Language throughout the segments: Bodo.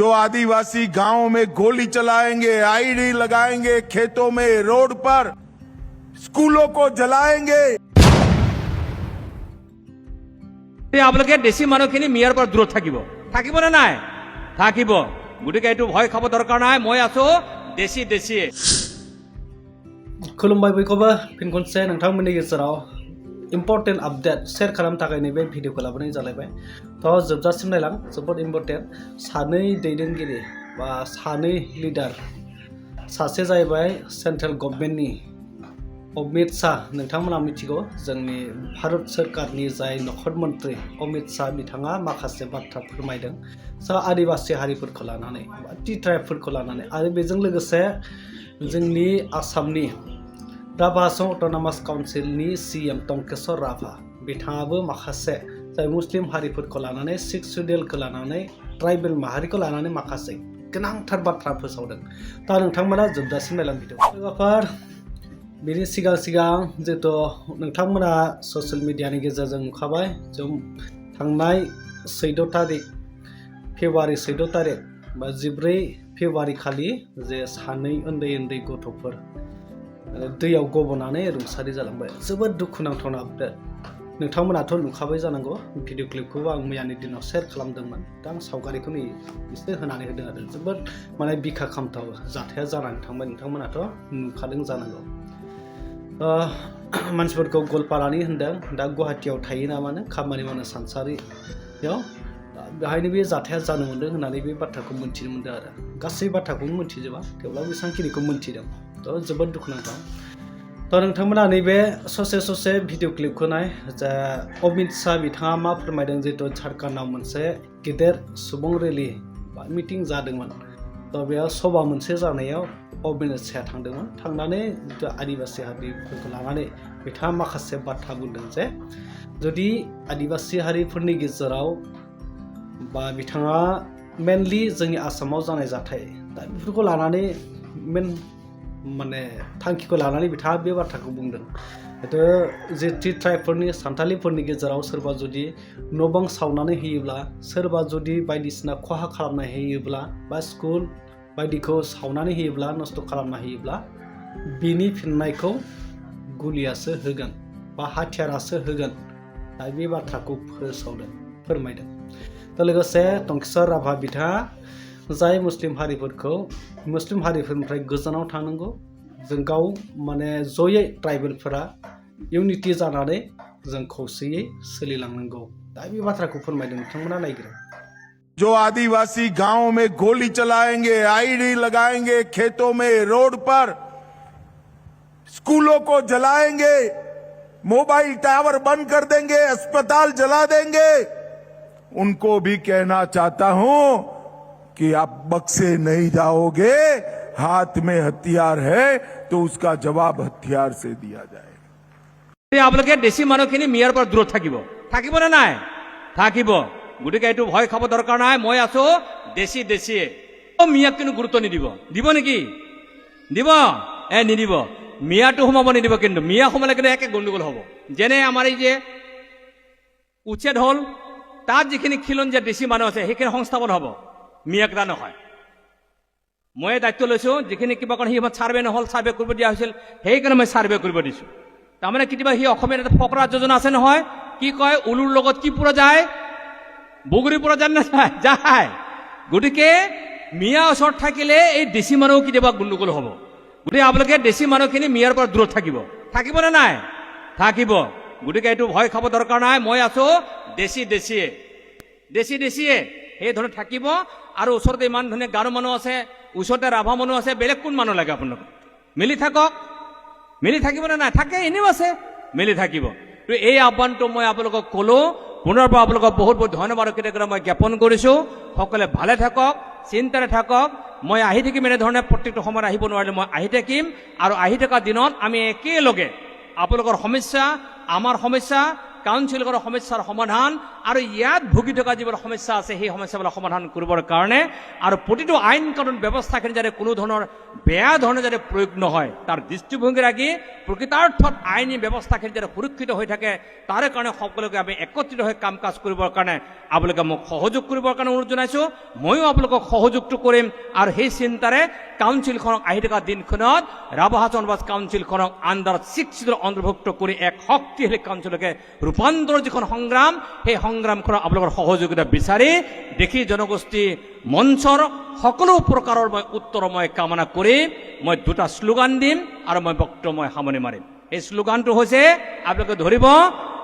जो आदिवासी गांव में गोली चलाएंगे, आईडी लगाएंगे, खेतों में, रोड पर, स्कूलों को जलाएंगे। আপোনালোকে দেশী মানুহখিনি মিয়াৰ পৰা দূৰত থাকিব নে নাই? থাকিব। গতিকে এইটো ভয় খাব দৰকাৰ নাই। মই আছো দেশী। खुलुमबाय बयखौबो फिन खनसे नोंथांमोननि गेजेराव इम्पर्टेन्ट आपडेट शेयार खालामनो थाखाय नैबे भिडिअखौ लाबोनाय जालायबाय। थ' जोबजासिम नायलां, जोबोद इम्पर्टेन्ट। सानै दैदेनगिरि बा सानै लिडार, सासे जाहैबाय सेन्ट्रेल गभर्नमेन्टनि अमित शाह, नोंथांमोना मिथिगौ जोंनि भारत सोरखारनि जाय नखर मन्त्रि अमित शाह, बिथाङा माखासे बाथ्रा फोरमायदों सा आदिबासि हारिफोरखौ लानानै बा टि ट्राइबफोरखौ लानानै, आरो बेजों लोगोसे जोंनि आसामनि राभा असम अट'नमास काउन्सिलनि CM टंकेश्वर राभा, बिथाङाबो माखासे जाय मुस्लिम हारिफोरखौ लानानै, सिक्स सिडिउलखौ लानानै, ट्राइबेल माहारिखौ लानानै माखासे गोनांथार बाथ्रा फोसावदों। दा नोंथांमोना जोबजासिम नायलां भिडिअ। लोगोफोर, बिनि सिगां जिहेथु नोंथांमोना ससियेल मिडियानि गेजेरजों नुखाबाय, जों थांनाय 14 तारिख फेब्रुवारि 14 तारिख बा 14 फेब्रुवारि खालि जे सानै उन्दै गथ'फोर दैयाव गबनानै रुंसारि जालांबाय। जोबोद दुखुनांथावना आपडेट। नोंथांमोनाथ' नुखाबाय जानांगौ, भिडिअ क्लिपखौबो आं मैयानि दिनाव शेयार खालामदोंमोन। दा आं सावगारिखौ एसे होनानै होदों आरो जोबोद बिखा खामथाव जाथाया जानानै थांबाय। नोंथांमोनाथ' नुखादों जानांगौ। मानसिफोरखौ गलपारानि होनदों, दा गुवाहाटियाव थायो नामानो, खामानि मावनो सानसारियाव। बेहायनो बे जाथाया जानो मोन्दों होननानै बे बाथ्राखौ मोन्थिनो मोन्दों आरो गासै बाथ्राखौनो मोन्थिजोबा, थेवब्लाबो बेसेबांखिनिखौ मोन्थिदों। थ' जोबोद दुखुनांथाव। थ' नोंथांमोना नैबे ससे भिडिअ क्लिपखौ नाय, जा अमित शाह बिथाङा मा फोरमायदों। जिहेतु झारखन्डआव मोनसे गेदेर सुबुं रेलि बा मिटिं जादोंमोन, थ' बेयाव सभा मोनसे जानायाव अमित शाहआ थांदोंमोन। थांनानै जिथु आदिबासि हारिफोरखौ लानानै बिथाङा माखासे बाथ्रा बुंदों जे जुदि आदिबासि हारिफोरनि गेजेराव बा बिथाङा मेनलि जोंनि आसामाव जानाय जाथाय, दा बेफोरखौ लानानै थांखिखौ लानानै बिथाङा बे बाथ्राखौ बुंदों। जे टि ट्राइबफोरनि सान्थालिफोरनि गेजेराव सोरबा जुदि न' बां सावनानै होयोब्ला, सोरबा जुदि बायदिसिना खहा खालामना होयोब्ला, बा स्कुल बायदिखौ सावनानै होयोब्ला, नस्थ' खालामना होयोब्ला, बिनि फिननायखौ गुलियासो होगोन बा हाथियारासो होगोन। दा बे बाथ्राखौ फोरमायदों। दा लोगोसे टंकेश्वर राभा बिथाङा जाय मुस्लिम हारिफोरनिफ्राय गोजानाव थांनांगौ, जों गाव जयै ट्राइबेलफोरा इउनिटि जानानै जों खौसेयै सोलिलांनांगौ। दा बे बाथ्राखौ फोरमायदों। नोंथांमोना नायग्रो। जो आदिवासी गांव में गोली चलाएंगे, आईडी लगाएंगे, खेतों में, रोड पर, स्कूलों को जलाएंगे, मोबाइल टावर बंद कर देंगे, अस्पताल जला देंगे, उनको भी कहना चाहता हूं कि आप बख्शे नहीं जाओगे। हाथ में हथियार है तो उसका जवाब हथियार से दिया जाएगा। আপোনালোকে দেশী মানুহখিনি মিয়াৰ পৰা দূৰত থাকিব নে নাই? থাকিব। গতিকে এইটো ভয় খাব দৰকাৰ নাই। মই আছো দেশী। মিয়াক কিন্তু গুৰুত্ব নিদিব। দিব নেকি? দিব? নিদিব। মিয়াটো সোমাব নিদিব। কিন্তু মিয়া সোমালে কিন্তু একে গণ্ডগোল হ'ব। যেনে আমাৰ এই যে উচ্ছেদ হ'ল, তাত যিখিনি খিলঞ্জীয়া দেশী মানুহ আছে সেইখিনি সংস্থাপন হ'ব, মিয়াকেইটা নহয়। মই দায়িত্ব লৈছো, যিখিনি কিবা কাৰণে সি ছাৰ্ভে নহ'ল, ছাৰ্ভে কৰিব দিয়া হৈছিল, সেইকাৰণে মই ছাৰ্ভে কৰিব দিছো। তাৰমানে কেতিয়াবা সি অসমীয়াত এটা ফকৰা যোজনা আছে নহয়, কি কয়, উলুৰ লগত কি পুৰা যায়, বগৰী পুৰা যায় নাযায়? যায়। গতিকে মিয়া ওচৰত থাকিলে এই দেশী মানুহ কেতিয়াবা গণ্ডগোল হ'ব। গতিকে আপোনালোকে দেশী মানুহখিনি মিয়াৰ পৰা দূৰত থাকিব নে নাই? থাকিব। গতিকে এইটো ভয় খাব দৰকাৰ নাই। মই আছো দেশীয়ে সেই ধৰণে থাকিব। আৰু ওচৰতে ইমান ধুনীয়া গাৰো মানুহ আছে, ওচৰতে ৰাভা মানুহ আছে, বেলেগ কোন মানুহ লাগে আপোনালোক? মিলি থাকক। মিলি থাকিব নে নাই? থাকে, এনেও আছে, মিলি থাকিব। তো এই আহ্বানটো মই আপোনালোকক ক'লো। পুনৰবাৰ আপোনালোকক বহুত ধন্যবাদ মই জ্ঞাপন কৰিছো। সকলে ভালে থাকক, চিন্তাৰে থাকক। মই আহি থাকিম, এনেধৰণে প্ৰত্যেকটো সময়ত আহিব নোৱাৰিলে মই আহি থাকিম। আৰু আহি থকা দিনত আমি একেলগে আপোনালোকৰ সমস্যা, আমাৰ সমস্যা, কাউন্সিলৰৰ সমস্যাৰ সমাধান আৰু ইয়াত ভুগি থকা যিবোৰ সমস্যা আছে সেই সমস্যাবিলাক সমাধান কৰিবৰ কাৰণে আৰু প্ৰতিটো আইন কানুন ব্যৱস্থাখিনি যাতে কোনো ধৰণৰ বেয়া ধৰণে যাতে প্ৰয়োগ নহয় তাৰ দৃষ্টিভংগী ৰাখি প্ৰকৃতাৰ্থত আইনী ব্যৱস্থাখিনি যাতে সুৰক্ষিত হৈ থাকে তাৰে কাৰণে সকলোকে আমি একত্ৰিত হৈ কাম কাজ কৰিবৰ কাৰণে আপোনালোকে মোক সহযোগ কৰিবৰ কাৰণে অনুৰোধ জনাইছোঁ ময়ো আপোনালোকক সহযোগটো কৰিম আৰু সেই চিন্তাৰে কাউন্সিলখনক আহি থকা দিনখনত ৰাভা হাছন বাছ কাউন্সিলখনক আণ্ডাৰ 6 শিডিউল অন্তৰ্ভুক্ত কৰি এক শক্তিশালী কাউন্সিলকে ৰূপান্তৰৰ যিখন সংগ্ৰাম সেই সংগ্ৰামখনৰ আপোনালোকৰ সহযোগিতা বিচাৰি দেখি জনগোষ্ঠী মঞ্চৰ সকলো প্ৰকাৰৰ মই উত্তৰ মই কামনা কৰি মই দুটা শ্লোগান দিম আৰু মই বক্তব্য মই সামৰণি মাৰিম এই শ্লোগানটো হৈছে আপোনালোকে ধৰিব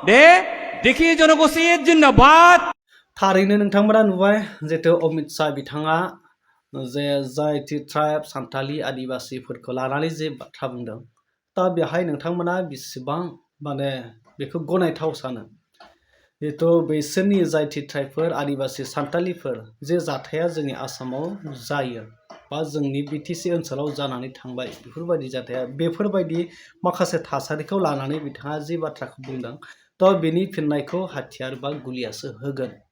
দে দেখি জনগোষ্ঠী জিন্দাবাদ थारैनो नोंथांमोना नुबाय जितु अमित शाह बिथाङा जे जाय ट्राइब सान्थालि आदिबासिफोरखौ लानानै जे बाथ्रा बुंदों दा बेहाय नोंथांमोना बेसेबां माने बेखौ गनायथाव सानो जितु बैसोरनि जाय ट्राइबफोर आदिबासि सान्थालिफोर जे जाथाया जोंनि आसामाव जायो बा जोंनि बिटिसि ओनसोलाव जानानै थांबाय बेफोरबायदि जाथाया बेफोरबायदि माखासे थासारिखौ लानानै बिथाङा जे बाथ्राखौ बुंदों दा बेनि फिननायखौ हाथियार बा गुलियासो होगोन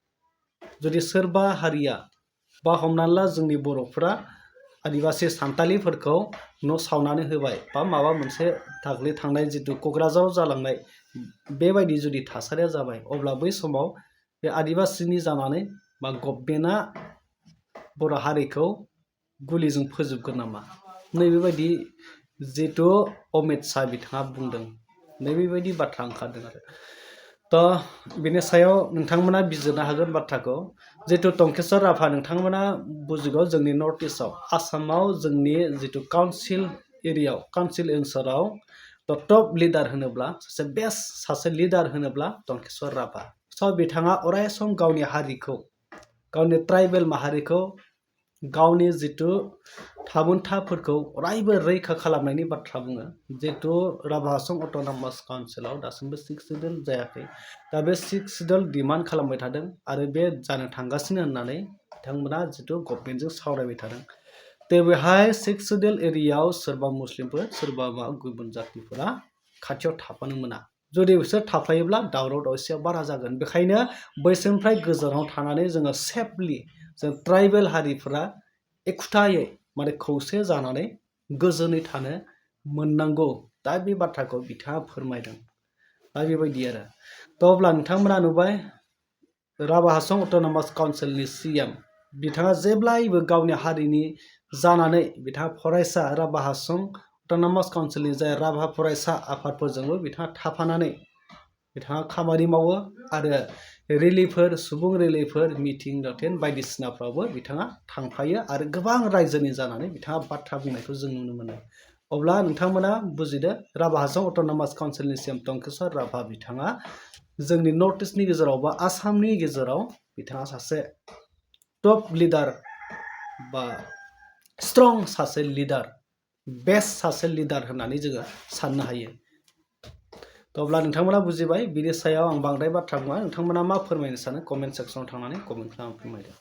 जुदि सोरबा हारिया बा हमनानै ला जोंनि बर'फोरा आदिबासि सान्थालिफोरखौ न' सावनानै होबाय बा माबा मोनसे दाख्लै थांनाय जितु क'क्राझाराव जालांनाय बेबायदि जुदि थासारिया जाबाय अब्ला बै समाव बे आदिबासिनि जानानै बा गभर्नमेन्टआ बर' हारिखौ गुलिजों फोजोबगोन नामा नैबेबायदि जितु अमित शाह बिथाङा बुंदों नैबेबायदि बाथ्रा ओंखारदों आरो तो बेनि सायाव नोंथांमोना बिजिरनो हागोन बाथ्राखौ जितु टंकेश्वर राभा नोंथांमोना बुजिगौ जोंनि नर्थ इस्टआव आसामाव जोंनि जितु काउन्सिल एरियायाव काउन्सिल ओनसोलाव टप लिडार होनोब्ला सासे बेस्ट सासे लिडार होनोब्ला टंकेश्वर राभा स' बिथाङा अराय सम गावनि हारिखौ गावनि ट्राइबेल माहारिखौ गावनि जितु थाबोनथाफोरखौ अरायबो रैखा खालामनायनि बाथ्रा बुङो जितु राभा हासं अट'नमास काउन्सिलाव दासिमबो 6 शिडिउल जायाखै दा बे 6 शिडिउल डिमान्ड खालामबाय थादों आरो बे जानो थांगासिनो होननानै बिथांमोना जितु गभर्नमेन्टजों सावरायबाय थादों दा बेहाय 6 शिडिउल एरियायाव सोरबा मुस्लिमफोर सोरबा गुबुन जातिफोरा खाथियाव थाफानो मोना जुदि बिसोर थाफायोब्ला दावराव दावसिया बारा जागोन बेखायनो बैसोरनिफ्राय गोजानाव थानानै जोङो सेफलि जों ट्राइबेल हारिफोरा एखुथायै माने खौसे जानानै गोजोनै थानो मोननांगौ दा बे बाथ्राखौ बिथाङा फोरमायदों दा बेबायदि आरो थ' अब्ला नोंथांमोना नुबाय राभा हासं अट'नमास काउन्सिलनि CM बिथाङा जेब्लायबो गावनि हारिनि जानानै बिथाङा फरायसा राभा हासं अट'नमास काउन्सिलनि जाय राभा फरायसा आफादफोरजोंबो बिथाङा थाफानानै बिथाङा खामानि मावो आरो रेलिफोर सुबुं रेलिफोर मिटिं दावथिं बायदिसिनाफ्रावबो बिथाङा थांफायो आरो गोबां रायजोनि जानानै बिथाङा बाथ्रा बुंनायखौ जों नुनो मोनो अब्ला नोंथांमोना बुजिदो राभा हासं अट'नमास काउन्सिलनि CM टंकेश्वर राभा बिथाङा जोंनि नर्थ इस्टनि गेजेराव बा आसामनि गेजेराव बिथाङा सासे टप लिडार बा स्ट्रं सासे लिडार बेस्ट सासे लिडार होननानै जोङो साननो हायो अब्ला नोंथांमोना बुजिबाय बिनि सायाव आं बांद्राय बाथ्रा बुङा नोंथांमोना मा फोरमायनो सानो कमेन्ट सेक्सनाव थांनानै कमेन्ट खालामना फोरमायदो